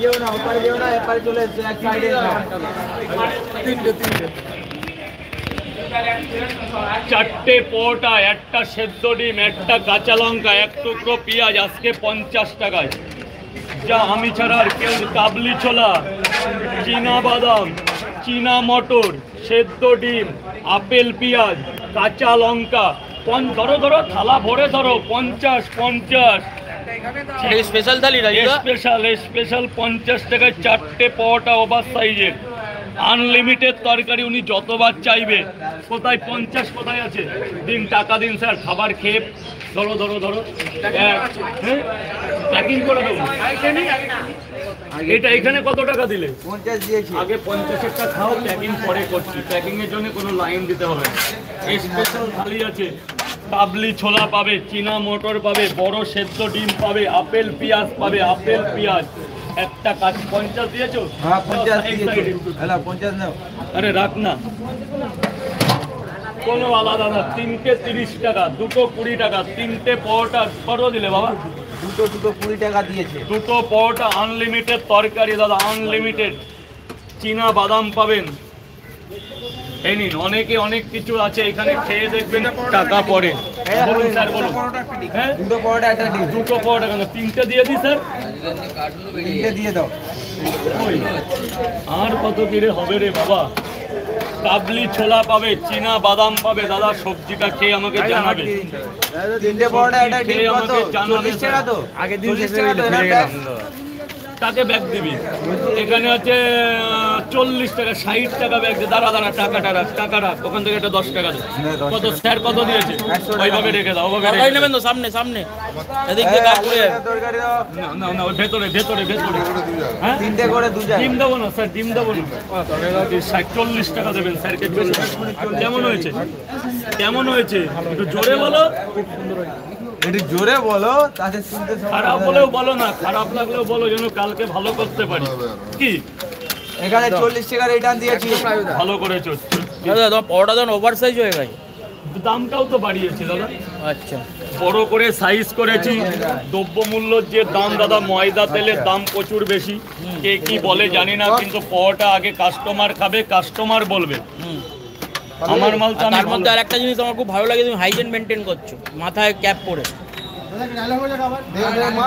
যেও না, ওপারে যেও না, এপারে চলে এসো, এক সাইডে তিনটে চারটে পরোটা, একটা সেদ্ধ ডিম, একটা কাঁচা লঙ্কা, এক টুকরো পেঁয়াজ, আজকে 50 টাকায়। যা আমি ছাড়া আর কেউ। কাবলি ছোলা, চীনা বাদাম, চীনা মটর, সেদ্ধ ডিম, আপেল পেঁয়াজ, কাঁচা লঙ্কা, ধরো ধরো থালা ভরে ধরো, 50। স্পেশাল থালি স্পেশাল 50 টাকায় চারটে পরোটা ওভার সাইজের, আনলিমিটেড তরকারি। উনি যতবার চাইবে। কোথায় 50 কোথায় আছে? দিন, টাকা দিন স্যার, খাবার খেয়ে ধরো ধরো ধরো, প্যাকিং করে দেবো। এটা এখানে কত টাকা দিলে? 50 দিয়েছি। আগে 50-এরটা খাও, প্যাকিং পরে করছি। প্যাকিং এর জন্য কোনো লাইন দিতে হবে। স্পেশাল থালি আছে, কাবলি ছোলা পাবে, চীনা মটর পাবে, বড় সেদ্ধ ডিম পাবে, আপেল পেঁয়াজ পাবে, আপেল পেঁয়াজ। একটা কাজ 50 দিয়েছো? হ্যাঁ 50 দিয়েছি। হ্যালো 50 নাও। আরে রাখ না, কোনো আলাদা না। তিনটে 30 টাকা, দুটো 20 টাকা, তিনটে পরোটা কত দিলে বাবা? দুটো 20 টাকা দিয়েছে। দুটো পরোটা, আনলিমিটেড তরকারি দাদা, আনলিমিটেড। চীনা বাদাম পাবেন। এই নিন, অনেকে অনেক কিছু আছে এখানে, খেয়ে দেখবেন, টাকা পড়ে। বলুন স্যার, বলুন। হ্যাঁ, দুটো পরোটা, একটা ডিম। দুটো পরোটা কেন? তিনটে দিয়ে দিই স্যার। তিনটে দিয়ে দাও। ওই, আর কত কিরে হবে রে বাবা? কাবলি ছোলা পাবে, চীনা বাদাম পাবে। দাদা সবজিটা খেয়ে আমাকে জানাবে। তিনটে পরোটা, একটা ডিম কত? 40 টাকা তো? আগের দিন 40 টাকা তো? তাকে ব্যাগ দিবি। এখানে আছে 40 টাকা, 60 টাকা ব্যাগ দে। দাঁড়া, টাকা রাখ। ওখান থেকে একটা 10 টাকা দে। কত স্যার কত দিয়েছে? ওইভাবে রেখে দাও, ওইভাবে রেখে নেবেন তো, সামনে এদিক দিয়ে কাট করে। তরকারি দাও। না, ওই ভেতরে। হ্যাঁ, তিনটে করে দুজন। ডিম দেবো না স্যার, ডিম দেবো না। 40 টাকা দেবেন স্যারকে। কেমন হয়েছে? একটু জোরে বলো। একটু জোরে বলো, তাতে শুনতে খারাপ হলেও বলো না, খারাপ লাগলেও বলো, যেন কালকে ভালো করতে পারি। কি এখানে 40 টাকা রিটার্ন দিয়েছি। ভালো করেছো। দাদা তোমার পরোটা তো ওভার সাইজ হয়ে গেছে। দামটাও তো বাড়িয়েছি দাদা। আচ্ছা, বড় করে সাইজ করেছি। দ্রব্যমূল্যর যে দাম দাদা, ময়দা তেলের দাম প্রচুর বেশি। কে কি বলে জানি না, কিন্তু পরোটা আগে কাস্টমার খাবে, কাস্টমার বলবে। আমার মাল তো। তার মধ্যে আর একটা জিনিস আমার খুব ভালো লাগে, তুমি হাইজিন মেনটেন করছো, মাথায় ক্যাপ পরে।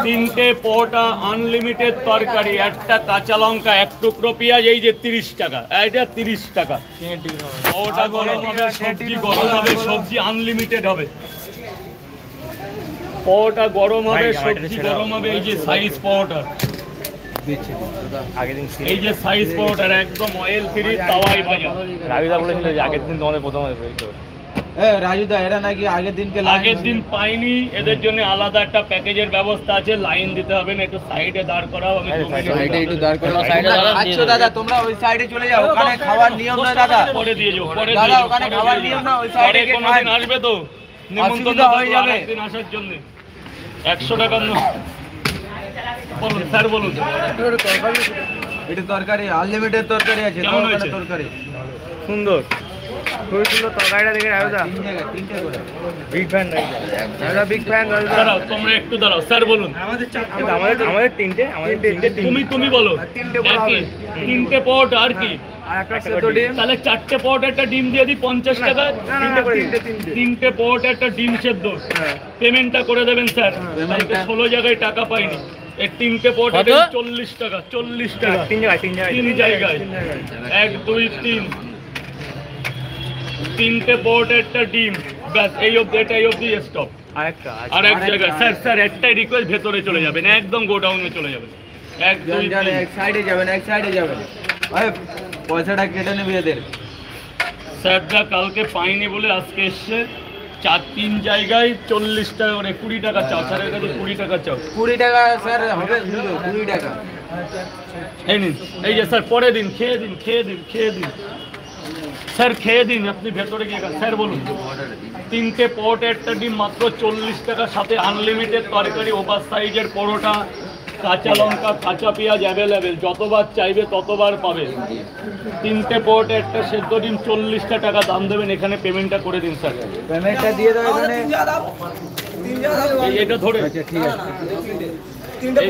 তিনটে পরোটা, আনলিমিটেড তরকারি, একটা কাঁচা লঙ্কা, এক টুকরো পেঁয়াজ। এই যে 30 টাকা, এটা 30 টাকা। পরোটা গরম হবে, সবজি গরম হবে, সবজি আনলিমিটেড হবে। পরোটা গরম হবে, সবজি গরম হবে। এই যে সাইজ পরোটা, এই যে সাইজ পরোটার একদম অয়েল ফ্রি, তাওয়াই ভাজা। রাবিদা বলেছিল যে আগের দিন তোমাদের প্রথম রাজুদা, এরা নাকি আগের দিন পাইনি, এদের জন্য আলাদা একটা প্যাকেজের ব্যবস্থা আছে। লাইন দিতে হবে না, একটু সাইডে দাঁড় করাও। আমি আচ্ছা দাদা, তোমরা ওই সাইডে চলে যাও, ওখানে খাবার নিয়ম না দাদা। পরে দিয়ে যাও, দাদা ওখানে খাবার নিয়ম না, ওই সাইডে কোনোদিন আসবে তো নিমন্ত্রণ হয়ে যাবে। একদিন আসার জন্য 100 টাকা। বলুন স্যার, বলুন। এটা তরকারি, আনলিমিটেড তরকারি আছে। কেমন হয়েছে? তরকারি সুন্দর, খুবই সুন্দর তরকারিটা দেখে রাবিদা তিনটে করে। Big fan Rabada, big fan Rabada. দাঁড়াও, তোমরা একটু দাঁড়াও স্যার, বলুন। আমাদের তিনটে তুমি বলো। তিনটে পরোটা আর কি? তাহলে চারটে পরোটা, একটা ডিম দিয়ে দিই 50 টাকা। তিনটে পরোটা, একটা ডিম সেদ্ধ। পেমেন্টটা করে দেবেন স্যার। 16 জায়গায় টাকা পাইনি। এই তিনটে পরোটা 40 টাকা। 40 টাকা তিন জায়গায়। 1 2 3 তিনটে পরোটা, একটা ডিম, ব্যাস। এই অবধি স্টপ। আর এক জায়গায় স্যার একটাই রিকোয়েস্ট, ভেতরে চলে যাবেন, একদম গোডাউনে চলে যাবেন। 1 2 3 এক সাইডে যাবেন। পয়সাটা কেটে নেবে এদের। স্যারটা কালকে পাইনি বলে আজকে এসছে। 3 জায়গায় 40 টাকা করে, 20 টাকা চাও স্যারের কাছে। 20 টাকা চাও। 20 টাকা স্যার হবে? 20 টাকা। এই নিন, এই যে স্যার, পরে দিন, খেয়ে দিন স্যার, খেয়ে দিন। আপনি ভেতরে গিয়ে স্যার বলুন। তিনটে পরোটা, একটা ডিম, মাত্র 40 টাকা, সাথে আনলিমিটেড তরকারি, ওভার সাইজের পরোটা, কাঁচা লঙ্কা, কাঁচা পেঁয়াজ অ্যাভেলেবেল। যতবার চাইবে ততবার পাবে। তিনটে পরোটা, একটা সেদ্ধ ডিম, 40 টাকা দাম দেবেন। এখানে পেমেন্টটা করে দিন স্যার। পেমেন্টটা দিয়ে দাও এখানে। এটা ধরে। আচ্ছা ঠিক আছে। তিনটে